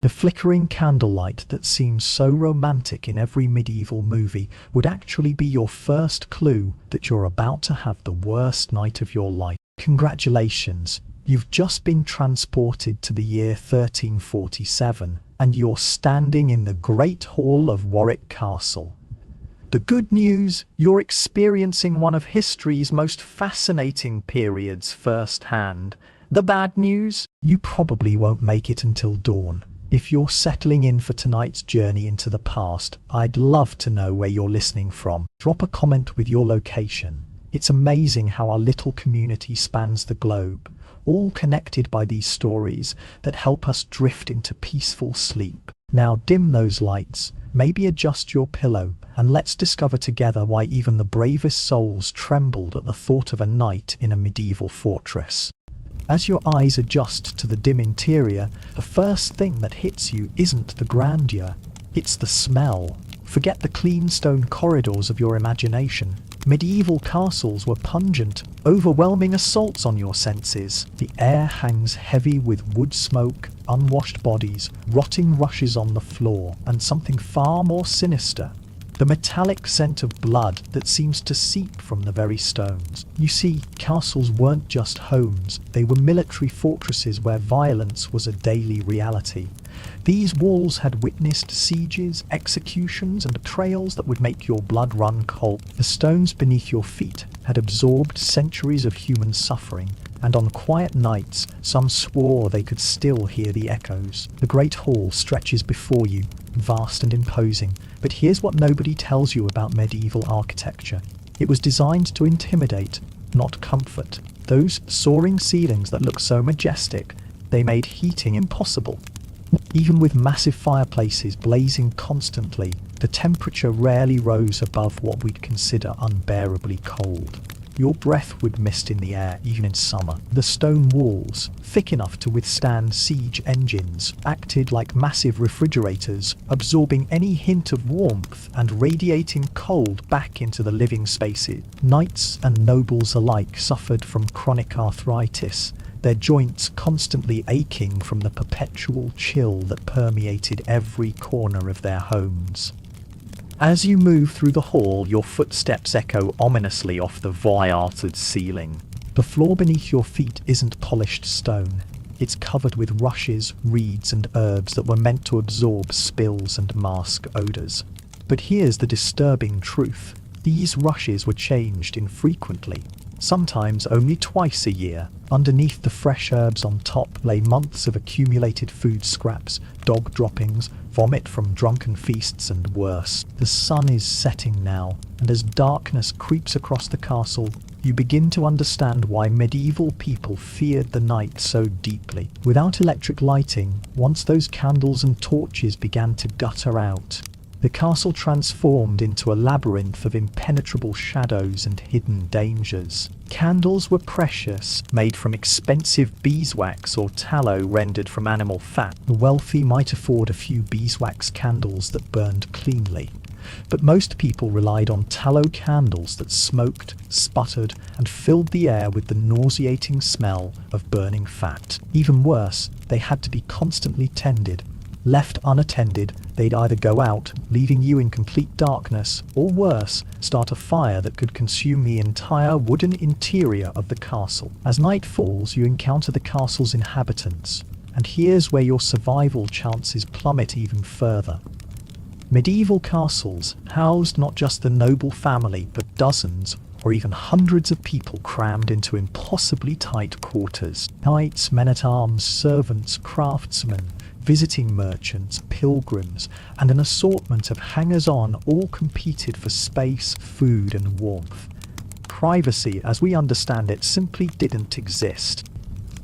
The flickering candlelight that seems so romantic in every medieval movie would actually be your first clue that you're about to have the worst night of your life. Congratulations, you've just been transported to the year 1347, and you're standing in the Great Hall of Warwick Castle. The good news, you're experiencing one of history's most fascinating periods firsthand. The bad news, you probably won't make it until dawn. If you're settling in for tonight's journey into the past, I'd love to know where you're listening from. Drop a comment with your location. It's amazing how our little community spans the globe, all connected by these stories that help us drift into peaceful sleep. Now dim those lights, maybe adjust your pillow, and let's discover together why even the bravest souls trembled at the thought of a night in a medieval fortress. As your eyes adjust to the dim interior, the first thing that hits you isn't the grandeur, it's the smell. Forget the clean stone corridors of your imagination. Medieval castles were pungent, overwhelming assaults on your senses. The air hangs heavy with wood smoke, unwashed bodies, rotting rushes on the floor, and something far more sinister. The metallic scent of blood that seems to seep from the very stones. You see, castles weren't just homes, they were military fortresses where violence was a daily reality. These walls had witnessed sieges, executions, and betrayals that would make your blood run cold. The stones beneath your feet had absorbed centuries of human suffering, and on quiet nights, some swore they could still hear the echoes. The Great Hall stretches before you, vast and imposing, but here's what nobody tells you about medieval architecture. It was designed to intimidate, not comfort. Those soaring ceilings that look so majestic, they made heating impossible. Even with massive fireplaces blazing constantly, the temperature rarely rose above what we'd consider unbearably cold. Your breath would mist in the air even in summer. The stone walls, thick enough to withstand siege engines, acted like massive refrigerators, absorbing any hint of warmth and radiating cold back into the living spaces. Knights and nobles alike suffered from chronic arthritis, their joints constantly aching from the perpetual chill that permeated every corner of their homes. As you move through the hall, your footsteps echo ominously off the viarted ceiling. The floor beneath your feet isn't polished stone. It's covered with rushes, reeds, and herbs that were meant to absorb spills and mask odours. But here's the disturbing truth. These rushes were changed infrequently, sometimes only twice a year. Underneath the fresh herbs on top lay months of accumulated food scraps, dog droppings, vomit from drunken feasts, and worse. The sun is setting now, and as darkness creeps across the castle, you begin to understand why medieval people feared the night so deeply. Without electric lighting, once those candles and torches began to gutter out, the castle transformed into a labyrinth of impenetrable shadows and hidden dangers. Candles were precious, made from expensive beeswax or tallow rendered from animal fat. The wealthy might afford a few beeswax candles that burned cleanly, but most people relied on tallow candles that smoked, sputtered, and filled the air with the nauseating smell of burning fat. Even worse, they had to be constantly tended. Left unattended, they'd either go out, leaving you in complete darkness, or worse, start a fire that could consume the entire wooden interior of the castle. As night falls, you encounter the castle's inhabitants, and here's where your survival chances plummet even further. Medieval castles housed not just the noble family, but dozens or even hundreds of people crammed into impossibly tight quarters. Knights, men-at-arms, servants, craftsmen, visiting merchants, pilgrims, and an assortment of hangers-on all competed for space, food, and warmth. Privacy, as we understand it, simply didn't exist.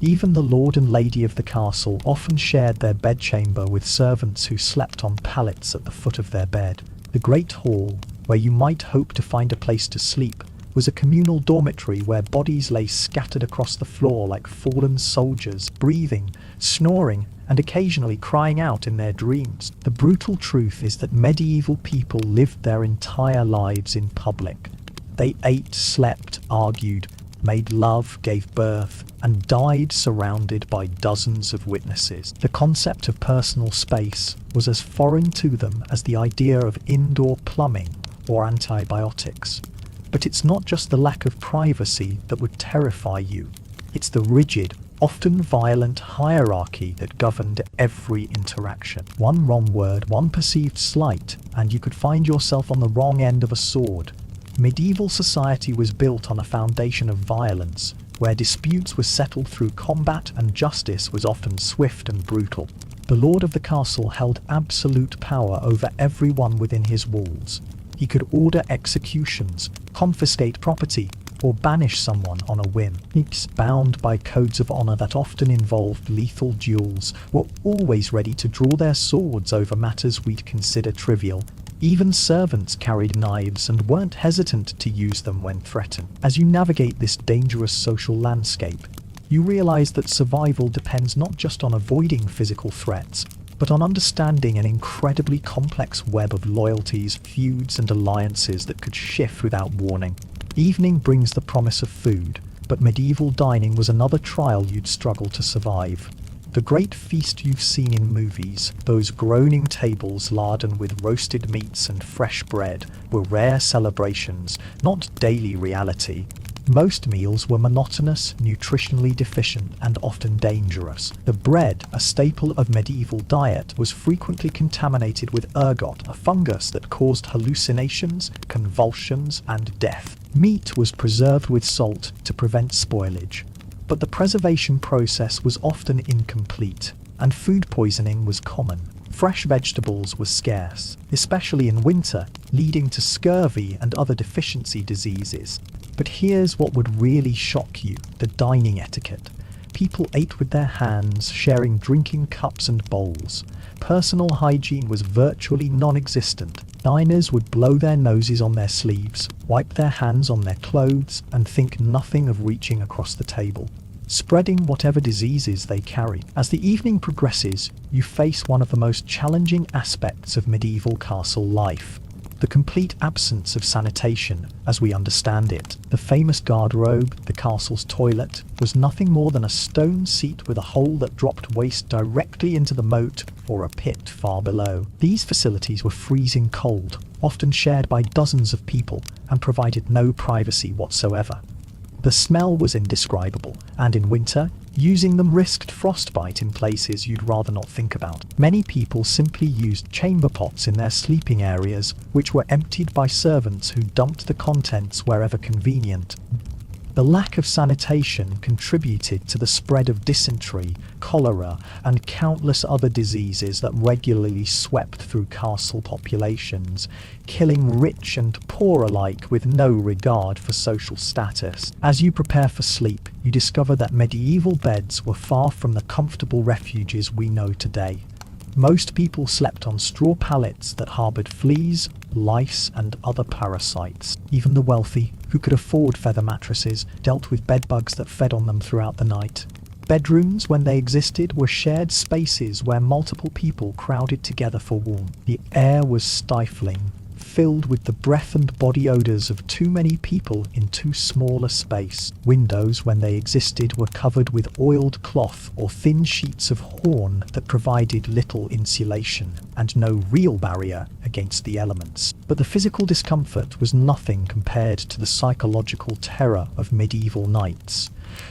Even the lord and lady of the castle often shared their bedchamber with servants who slept on pallets at the foot of their bed. The Great Hall, where you might hope to find a place to sleep, was a communal dormitory where bodies lay scattered across the floor like fallen soldiers, breathing, snoring, and occasionally crying out in their dreams. The brutal truth is that medieval people lived their entire lives in public. They ate, slept, argued, made love, gave birth, and died surrounded by dozens of witnesses. The concept of personal space was as foreign to them as the idea of indoor plumbing or antibiotics. But it's not just the lack of privacy that would terrify you. It's the rigid, often violent hierarchy that governed every interaction. One wrong word, one perceived slight, and you could find yourself on the wrong end of a sword. Medieval society was built on a foundation of violence, where disputes were settled through combat and justice was often swift and brutal. The lord of the castle held absolute power over everyone within his walls. He could order executions, confiscate property, or banish someone on a whim. Knights, bound by codes of honor that often involved lethal duels, were always ready to draw their swords over matters we'd consider trivial. Even servants carried knives and weren't hesitant to use them when threatened. As you navigate this dangerous social landscape, you realize that survival depends not just on avoiding physical threats, but on understanding an incredibly complex web of loyalties, feuds, and alliances that could shift without warning. Evening brings the promise of food, but medieval dining was another trial you'd struggle to survive. The great feast you've seen in movies, those groaning tables laden with roasted meats and fresh bread, were rare celebrations, not daily reality. Most meals were monotonous, nutritionally deficient, and often dangerous. The bread, a staple of medieval diet, was frequently contaminated with ergot, a fungus that caused hallucinations, convulsions, and death. Meat was preserved with salt to prevent spoilage, but the preservation process was often incomplete, and food poisoning was common. Fresh vegetables were scarce, especially in winter, leading to scurvy and other deficiency diseases. But here's what would really shock you: the dining etiquette. People ate with their hands, sharing drinking cups and bowls. Personal hygiene was virtually non-existent. Diners would blow their noses on their sleeves, wipe their hands on their clothes, and think nothing of reaching across the table, spreading whatever diseases they carried. As the evening progresses, you face one of the most challenging aspects of medieval castle life: the complete absence of sanitation as we understand it. The famous garderobe, the castle's toilet, was nothing more than a stone seat with a hole that dropped waste directly into the moat or a pit far below. These facilities were freezing cold, often shared by dozens of people, and provided no privacy whatsoever. The smell was indescribable, and in winter, using them risked frostbite in places you'd rather not think about. Many people simply used chamber pots in their sleeping areas, which were emptied by servants who dumped the contents wherever convenient. The lack of sanitation contributed to the spread of dysentery, cholera, and countless other diseases that regularly swept through castle populations, killing rich and poor alike with no regard for social status. As you prepare for sleep, you discover that medieval beds were far from the comfortable refuges we know today. Most people slept on straw pallets that harbored fleas, lice, and other parasites. Even the wealthy, who could afford feather mattresses, dealt with bedbugs that fed on them throughout the night. Bedrooms, when they existed, were shared spaces where multiple people crowded together for warmth. The air was stifling, filled with the breath and body odors of too many people in too small a space. Windows, when they existed, were covered with oiled cloth or thin sheets of horn that provided little insulation and no real barrier against the elements. But the physical discomfort was nothing compared to the psychological terror of medieval nights.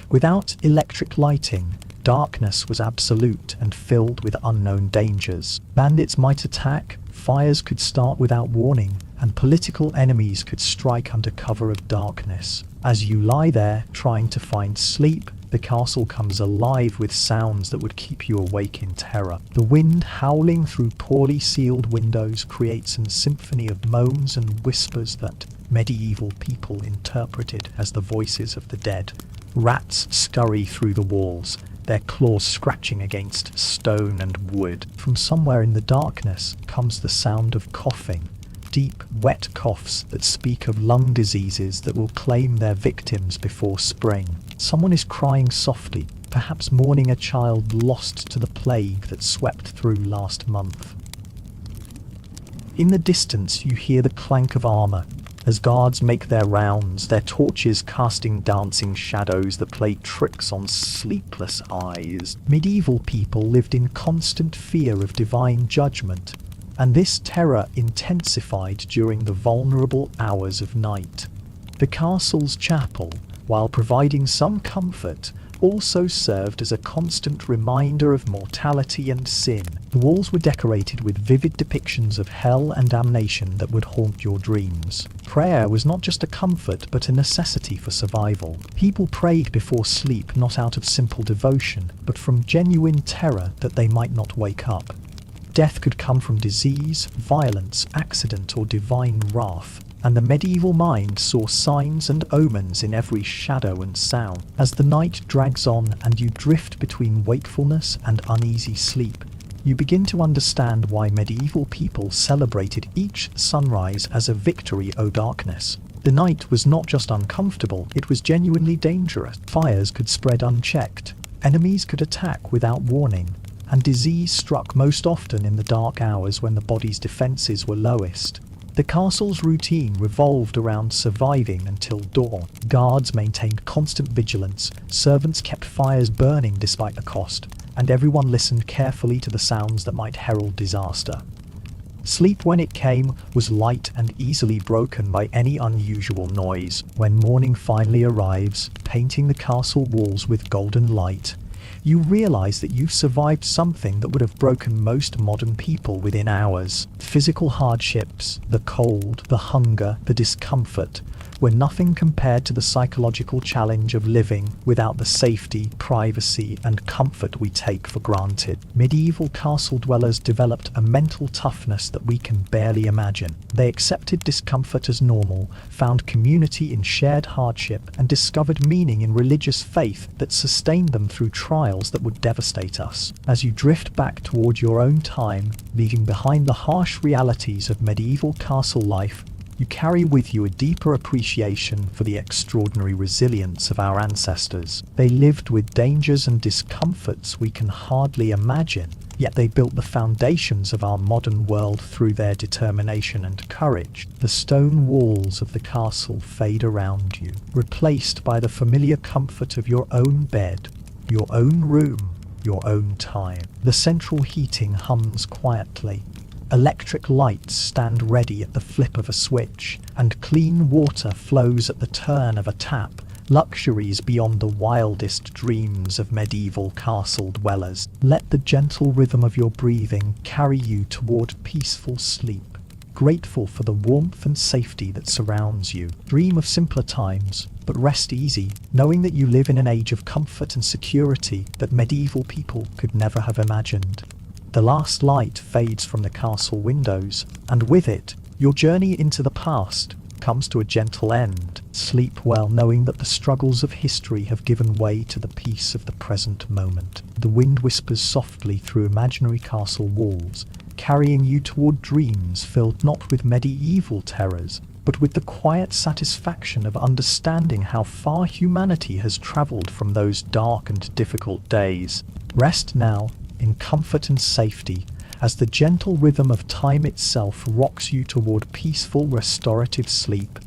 Without electric lighting, darkness was absolute and filled with unknown dangers. Bandits might attack, fires could start without warning, and political enemies could strike under cover of darkness. As you lie there trying to find sleep, the castle comes alive with sounds that would keep you awake in terror. The wind howling through poorly sealed windows creates a symphony of moans and whispers that medieval people interpreted as the voices of the dead. Rats scurry through the walls, their claws scratching against stone and wood. From somewhere in the darkness comes the sound of coughing, deep, wet coughs that speak of lung diseases that will claim their victims before spring. Someone is crying softly, perhaps mourning a child lost to the plague that swept through last month. In the distance you hear the clank of armor, as guards make their rounds, their torches casting dancing shadows that play tricks on sleepless eyes. Medieval people lived in constant fear of divine judgment, and this terror intensified during the vulnerable hours of night. The castle's chapel, while providing some comfort, also served as a constant reminder of mortality and sin. The walls were decorated with vivid depictions of hell and damnation that would haunt your dreams. Prayer was not just a comfort but a necessity for survival. People prayed before sleep not out of simple devotion, but from genuine terror that they might not wake up. Death could come from disease, violence, accident, or divine wrath, and the medieval mind saw signs and omens in every shadow and sound. As the night drags on and you drift between wakefulness and uneasy sleep, you begin to understand why medieval people celebrated each sunrise as a victory over darkness. The night was not just uncomfortable, it was genuinely dangerous. Fires could spread unchecked, enemies could attack without warning, and disease struck most often in the dark hours when the body's defenses were lowest. The castle's routine revolved around surviving until dawn. Guards maintained constant vigilance, servants kept fires burning despite the cost, and everyone listened carefully to the sounds that might herald disaster. Sleep, when it came, was light and easily broken by any unusual noise. When morning finally arrives, painting the castle walls with golden light, you realize that you've survived something that would have broken most modern people within hours. Physical hardships, the cold, the hunger, the discomfort, were nothing compared to the psychological challenge of living without the safety, privacy, and comfort we take for granted. Medieval castle dwellers developed a mental toughness that we can barely imagine. They accepted discomfort as normal, found community in shared hardship, and discovered meaning in religious faith that sustained them through trials that would devastate us. As you drift back toward your own time, leaving behind the harsh realities of medieval castle life, you carry with you a deeper appreciation for the extraordinary resilience of our ancestors. They lived with dangers and discomforts we can hardly imagine, yet they built the foundations of our modern world through their determination and courage. The stone walls of the castle fade around you, replaced by the familiar comfort of your own bed, your own room, your own time. The central heating hums quietly. Electric lights stand ready at the flip of a switch, and clean water flows at the turn of a tap. Luxuries beyond the wildest dreams of medieval castle dwellers. Let the gentle rhythm of your breathing carry you toward peaceful sleep, grateful for the warmth and safety that surrounds you. Dream of simpler times, but rest easy, knowing that you live in an age of comfort and security that medieval people could never have imagined. The last light fades from the castle windows, and with it, your journey into the past comes to a gentle end. Sleep well, knowing that the struggles of history have given way to the peace of the present moment. The wind whispers softly through imaginary castle walls, carrying you toward dreams filled not with medieval terrors, but with the quiet satisfaction of understanding how far humanity has traveled from those dark and difficult days. Rest now, in comfort and safety, as the gentle rhythm of time itself rocks you toward peaceful restorative sleep.